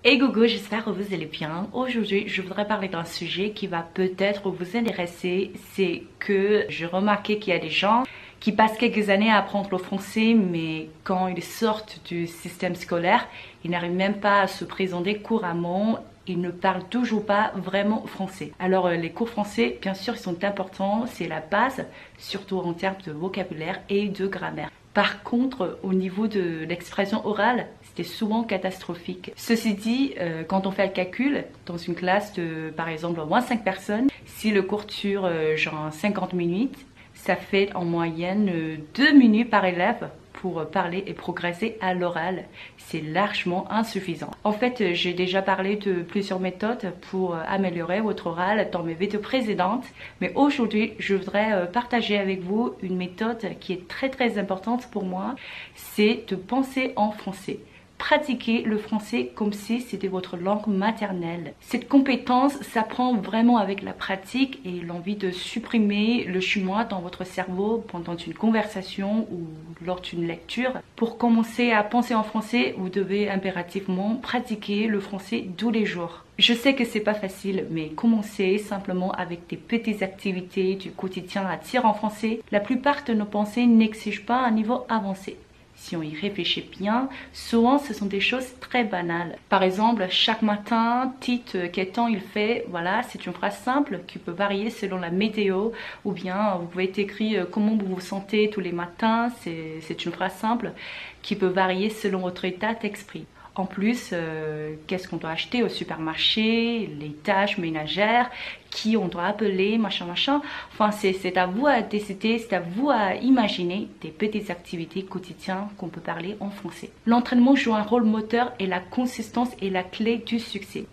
Hey Gogo, j'espère que vous allez bien. Aujourd'hui, je voudrais parler d'un sujet qui va peut-être vous intéresser. C'est que j'ai remarqué qu'il y a des gens qui passent quelques années à apprendre le français, mais quand ils sortent du système scolaire, ils n'arrivent même pas à se présenter couramment. Ils ne parlent toujours pas vraiment français. Alors les cours français, bien sûr, ils sont importants, c'est la base, surtout en termes de vocabulaire et de grammaire. Par contre, au niveau de l'expression orale, c'était souvent catastrophique. Ceci dit, quand on fait le calcul, dans une classe de, par exemple, moins 5 personnes, si le cours dure genre 50 minutes, ça fait en moyenne 2 minutes par élève pour parler et progresser à l'oral. C'est largement insuffisant. En fait, j'ai déjà parlé de plusieurs méthodes pour améliorer votre oral dans mes vidéos précédentes, mais aujourd'hui, je voudrais partager avec vous une méthode qui est très importante pour moi, c'est de penser en français. Pratiquez le français comme si c'était votre langue maternelle. Cette compétence s'apprend vraiment avec la pratique et l'envie de supprimer le chinois dans votre cerveau pendant une conversation ou lors d'une lecture. Pour commencer à penser en français, vous devez impérativement pratiquer le français tous les jours. Je sais que c'est pas facile, mais commencez simplement avec des petites activités du quotidien à dire en français. La plupart de nos pensées n'exigent pas un niveau avancé. Si on y réfléchit bien, souvent ce sont des choses très banales. Par exemple, chaque matin, dites quel temps il fait. Voilà, c'est une phrase simple qui peut varier selon la météo. Ou bien vous pouvez écrire comment vous vous sentez tous les matins. C'est une phrase simple qui peut varier selon votre état d'esprit. En plus, qu'est-ce qu'on doit acheter au supermarché, les tâches ménagères, qui on doit appeler, machin. Enfin, c'est à vous à décider, c'est à vous à imaginer des petites activités quotidiennes qu'on peut parler en français. L'entraînement joue un rôle moteur et la consistance est la clé du succès.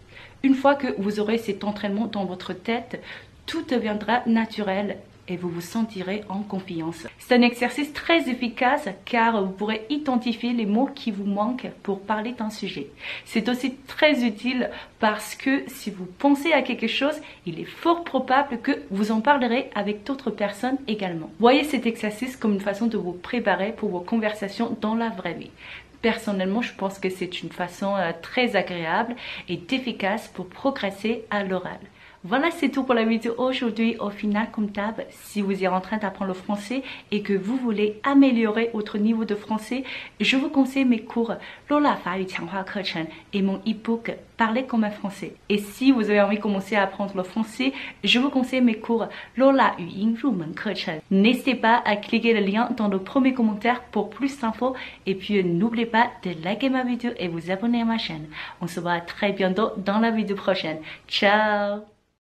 Une fois que vous aurez cet entraînement dans votre tête, tout deviendra naturel et vous vous sentirez en confiance. C'est un exercice très efficace car vous pourrez identifier les mots qui vous manquent pour parler d'un sujet. C'est aussi très utile parce que si vous pensez à quelque chose, il est fort probable que vous en parlerez avec d'autres personnes également. Voyez cet exercice comme une façon de vous préparer pour vos conversations dans la vraie vie. Personnellement, je pense que c'est une façon très agréable et efficace pour progresser à l'oral. Voilà, c'est tout pour la vidéo aujourd'hui. Au final, comme d'hab, si vous êtes en train d'apprendre le français et que vous voulez améliorer votre niveau de français, je vous conseille mes cours Lola 法语强化课程 et mon e-book Parler comme un français. Et si vous avez envie de commencer à apprendre le français, je vous conseille mes cours Lola 语音入门课程. N'hésitez pas à cliquer le lien dans le premier commentaire pour plus d'infos. Et puis n'oubliez pas de liker ma vidéo et vous abonner à ma chaîne. On se voit très bientôt dans la vidéo prochaine. Ciao!